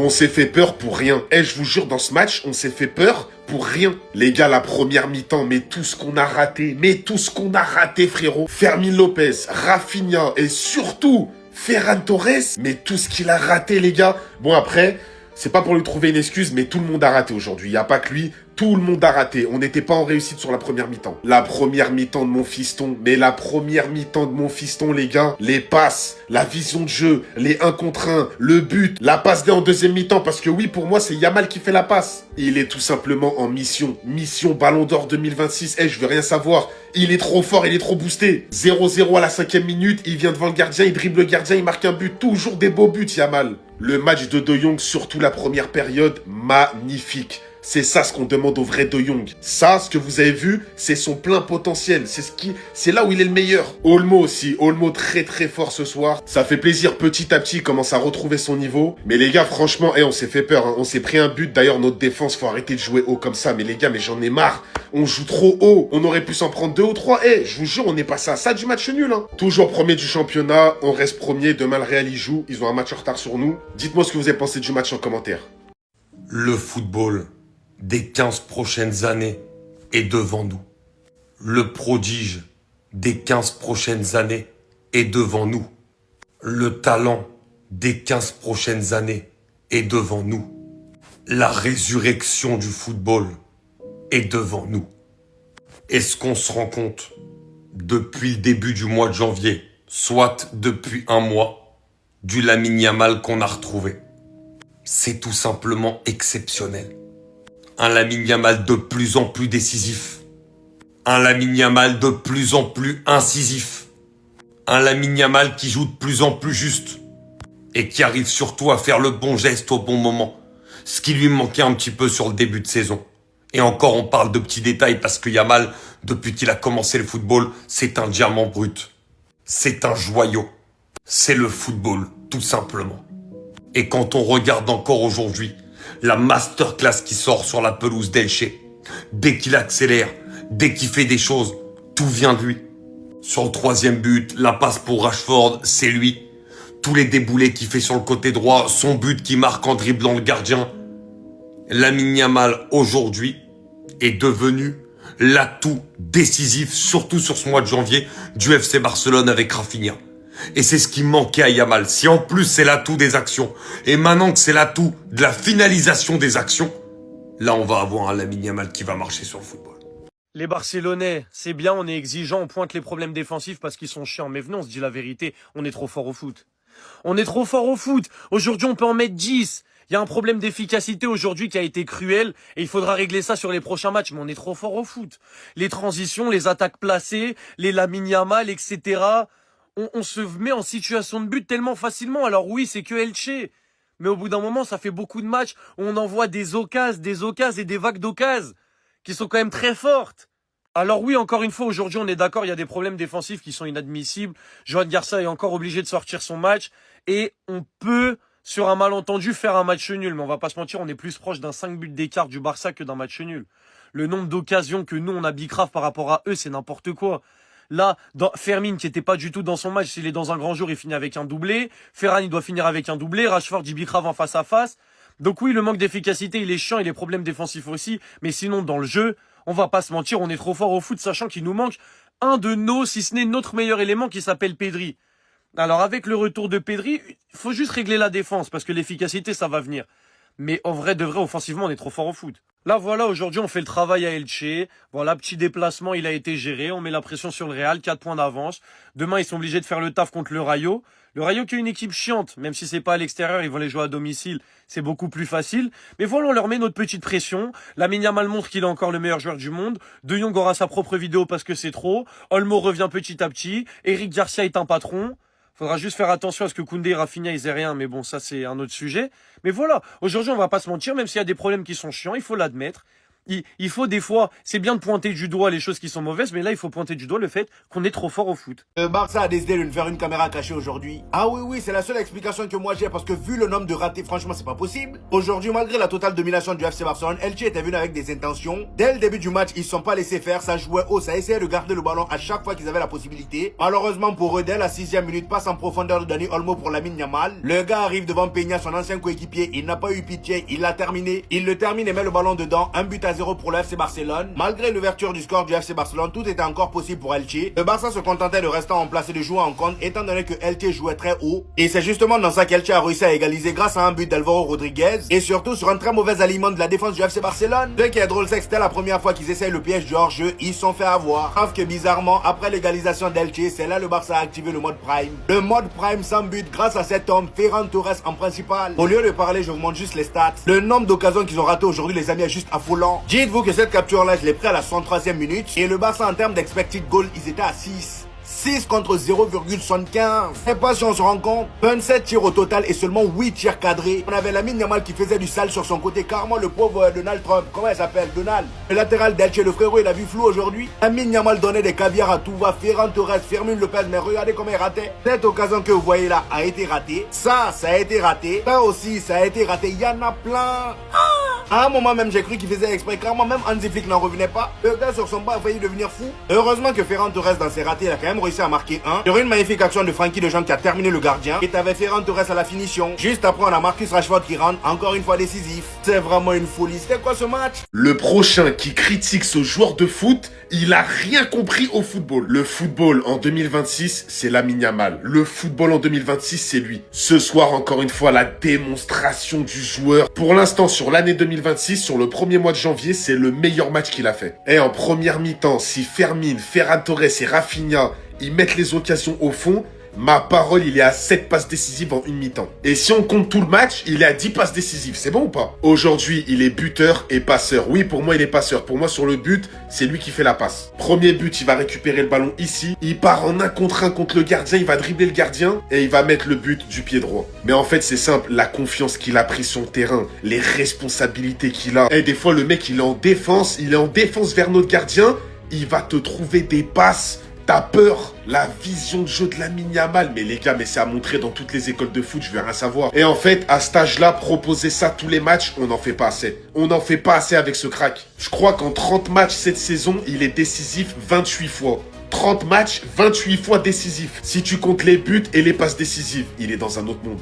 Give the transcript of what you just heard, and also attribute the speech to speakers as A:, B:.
A: On s'est fait peur pour rien. Eh, je vous jure, dans ce match, on s'est fait peur pour rien. Les gars, la première mi-temps, mais tout ce qu'on a raté, frérot. Fermin Lopez, Rafinha et surtout Ferran Torres, mais tout ce qu'il a raté, les gars. Bon, après, c'est pas pour lui trouver une excuse, mais tout le monde a raté aujourd'hui. Il n'y a pas que lui, tout le monde a raté. On n'était pas en réussite sur la première mi-temps. La première mi-temps de mon fiston, les gars. Les passes, la vision de jeu, les 1 contre 1, le but, la passe D en deuxième mi-temps. Parce que oui, pour moi, c'est Yamal qui fait la passe. Il est tout simplement en mission. Mission Ballon d'Or 2026. Eh, je veux rien savoir. Il est trop fort, il est trop boosté. 0-0 à la 5e minute, il vient devant le gardien, il dribble le gardien, il marque un but. Toujours des beaux buts, Yamal. Le match de Jong, surtout la première période, magnifique. C'est ça ce qu'on demande au vrai De Jong. Ça, ce que vous avez vu, c'est son plein potentiel. C'est là où il est le meilleur. Olmo aussi. Olmo très très fort ce soir. Ça fait plaisir petit à petit, il commence à retrouver son niveau. Mais les gars, franchement, on s'est fait peur. Hein. On s'est pris un but. D'ailleurs, notre défense, faut arrêter de jouer haut comme ça. Mais les gars, mais j'en ai marre. On joue trop haut. On aurait pu s'en prendre 2 ou 3. Je vous jure, on est passé à ça du match nul. Hein. Toujours premier du championnat. On reste premier. Demain, le Real y joue. Ils ont un match en retard sur nous. Dites-moi ce que vous avez pensé du match en commentaire.
B: Le football des 15 prochaines années est devant nous. Le prodige des 15 prochaines années est devant nous. Le talent des 15 prochaines années est devant nous. La résurrection du football est devant nous. Est-ce qu'on se rend compte, depuis le début du mois de janvier, soit depuis un mois, du Lamine Yamal qu'on a retrouvé? C'est tout simplement exceptionnel. Un Lamine Yamal de plus en plus décisif. Un Lamine Yamal de plus en plus incisif. Un Lamine Yamal qui joue de plus en plus juste. Et qui arrive surtout à faire le bon geste au bon moment. Ce qui lui manquait un petit peu sur le début de saison. Et encore, on parle de petits détails parce que Yamal, depuis qu'il a commencé le football, c'est un diamant brut. C'est un joyau. C'est le football, tout simplement. Et quand on regarde encore aujourd'hui la masterclass qui sort sur la pelouse d'Elche, dès qu'il accélère, dès qu'il fait des choses, tout vient de lui. Sur le 3e but, la passe pour Rashford, c'est lui. Tous les déboulés qu'il fait sur le côté droit, son but qui marque en dribblant le gardien. Lamine Yamal, aujourd'hui, est devenu l'atout décisif, surtout sur ce mois de janvier, du FC Barcelone avec Rafinha. Et c'est ce qui manquait à Yamal. Si en plus c'est l'atout des actions, et maintenant que c'est l'atout de la finalisation des actions, là on va avoir un Lamine Yamal qui va marcher sur le football.
C: Les Barcelonais, c'est bien, on est exigeant, on pointe les problèmes défensifs parce qu'ils sont chiants. Mais venez, on se dit la vérité, on est trop fort au foot. On est trop fort au foot. Aujourd'hui, on peut en mettre 10. Il y a un problème d'efficacité aujourd'hui qui a été cruel et il faudra régler ça sur les prochains matchs. Mais on est trop fort au foot. Les transitions, les attaques placées, les Lamine Yamal, etc. On se met en situation de but tellement facilement. Alors oui, c'est que Elche. Mais au bout d'un moment, ça fait beaucoup de matchs où on envoie des occasions et des vagues d'occasions qui sont quand même très fortes. Alors oui, encore une fois, aujourd'hui, on est d'accord, il y a des problèmes défensifs qui sont inadmissibles. Joan Garcia est encore obligé de sortir son match. Et on peut, sur un malentendu, faire un match nul. Mais on va pas se mentir, on est plus proche d'un 5 buts d'écart du Barça que d'un match nul. Le nombre d'occasions que nous, on a bicrave par rapport à eux, c'est n'importe quoi. Là, Fermin, qui était pas du tout dans son match, s'il est dans un grand jour, il finit avec un doublé. Ferran, il doit finir avec un doublé. Rashford, il bicrave en face à face. Donc oui, le manque d'efficacité, il est chiant, et les problèmes défensifs aussi. Mais sinon, dans le jeu, on va pas se mentir, on est trop fort au foot, sachant qu'il nous manque un de nos, si ce n'est notre meilleur élément, qui s'appelle Pedri. Alors avec le retour de Pedri, il faut juste régler la défense, parce que l'efficacité, ça va venir. Mais en vrai, de vrai, offensivement, on est trop fort au foot. Là, voilà, aujourd'hui, on fait le travail à Elche. Voilà, petit déplacement, il a été géré. On met la pression sur le Real, 4 points d'avance. Demain, ils sont obligés de faire le taf contre le Rayo. Le Rayo qui est une équipe chiante, même si c'est pas à l'extérieur, ils vont les jouer à domicile. C'est beaucoup plus facile. Mais voilà, on leur met notre petite pression. Lamine Yamal montre qu'il est encore le meilleur joueur du monde. De Jong aura sa propre vidéo parce que c'est trop. Olmo revient petit à petit. Eric Garcia est un patron. Faudra juste faire attention à ce que Koundé et Rafinha ils aient rien, mais bon, ça c'est un autre sujet. Mais voilà, aujourd'hui on va pas se mentir, même s'il y a des problèmes qui sont chiants, il faut l'admettre. Il faut des fois, c'est bien de pointer du doigt les choses qui sont mauvaises, mais là, il faut pointer du doigt le fait qu'on est trop fort au foot.
D: Le Barça a décidé de nous faire une caméra cachée aujourd'hui. Ah oui, c'est la seule explication que moi j'ai parce que vu le nombre de ratés, franchement, c'est pas possible. Aujourd'hui, malgré la totale domination du FC Barcelone, Elche était venu avec des intentions. Dès le début du match, ils se sont pas laissés faire, ça jouait haut, ça essayait de garder le ballon à chaque fois qu'ils avaient la possibilité. Malheureusement pour eux, dès la 6e minute, passe en profondeur de Dani Olmo pour Lamine Yamal. Le gars arrive devant Peña, son ancien coéquipier, il n'a pas eu pitié, il l'a terminé. Il le termine et met le ballon dedans, 1-0 pour le FC Barcelone. Malgré l'ouverture du score du FC Barcelone, tout était encore possible pour Elche. Le Barça se contentait de rester en place et de jouer en contre, étant donné que Elche jouait très haut. Et c'est justement dans ça qu'Elche a réussi à égaliser grâce à un but d'Alvaro Rodriguez. Et surtout sur un très mauvais aliment de la défense du FC Barcelone. Ce qui est drôle, c'est que c'était la première fois qu'ils essayent le piège du hors-jeu, ils se sont fait avoir. Sauf que bizarrement, après l'égalisation d'Elche, c'est là le Barça a activé le mode Prime. Le mode Prime sans but grâce à cet homme, Ferran Torres en principal. Au lieu de parler, je vous montre juste les stats. Le nombre d'occasions qu'ils ont raté aujourd'hui, les amis, est juste affolant. Dites-vous que cette capture-là, je l'ai pris à la 103e minute. Et le Barça, en termes d'expected goal, ils étaient à 6. 6 contre 0,75. Je sais pas si on se rend compte. 27 tirs au total et seulement 8 tirs cadrés. On avait Lamine Yamal qui faisait du sale sur son côté. Carrément le pauvre Donald Trump. Comment il s'appelle? Donald. Le latéral d'Elche, le frérot, il a vu flou aujourd'hui. Lamine Yamal donnait des caviars à tout va. Ferran Torres, Fermin Lopez. Mais regardez comment il ratait. Cette occasion que vous voyez là a été ratée. Ça a été raté. Ça aussi, ça a été raté. Il y en a plein. À un moment même, j'ai cru qu'il faisait exprès. Carrément, même Hansi Flick n'en revenait pas. Le gars sur son banc a failli devenir fou. Heureusement que Ferran Torres, dans ses ratés, il a quand même réussi à marquer un. Sur une magnifique action de Frankie de Jong qui a terminé le gardien. Et t'avais Ferran Torres à la finition. Juste après, on a Marcus Rashford qui rentre, encore une fois décisif. C'est vraiment une folie. C'était quoi ce match?
A: Le prochain qui critique ce joueur de foot, il a rien compris au football. Le football en 2026, c'est Lamine Yamal. Le football en 2026, c'est lui. Ce soir, encore une fois, la démonstration du joueur. Pour l'instant, sur l'année 2026, sur le premier mois de janvier, c'est le meilleur match qu'il a fait. Et en première mi-temps, si Fermin, Ferran Torres et Rafinha, ils mettent les occasions au fond, ma parole, il est à 7 passes décisives en une mi-temps. Et si on compte tout le match, il est à 10 passes décisives. C'est bon ou pas? Aujourd'hui, il est buteur et passeur. Oui, pour moi, il est passeur. Pour moi, sur le but, c'est lui qui fait la passe. Premier but, il va récupérer le ballon ici. Il part en 1 contre 1 contre le gardien. Il va dribbler le gardien et il va mettre le but du pied droit. Mais en fait, c'est simple. La confiance qu'il a pris sur le terrain, les responsabilités qu'il a. Et des fois, le mec, il est en défense. Il est en défense vers notre gardien. Il va te trouver des passes. T'as peur, la vision de jeu de Lamine Yamal. Mais les gars, mais c'est à montrer dans toutes les écoles de foot, je vais rien savoir. Et en fait, à cet âge-là, proposer ça tous les matchs, on n'en fait pas assez. On n'en fait pas assez avec ce crack. Je crois qu'en 30 matchs cette saison, il est décisif 28 fois. 30 matchs, 28 fois décisif. Si tu comptes les buts et les passes décisives, il est dans un autre monde.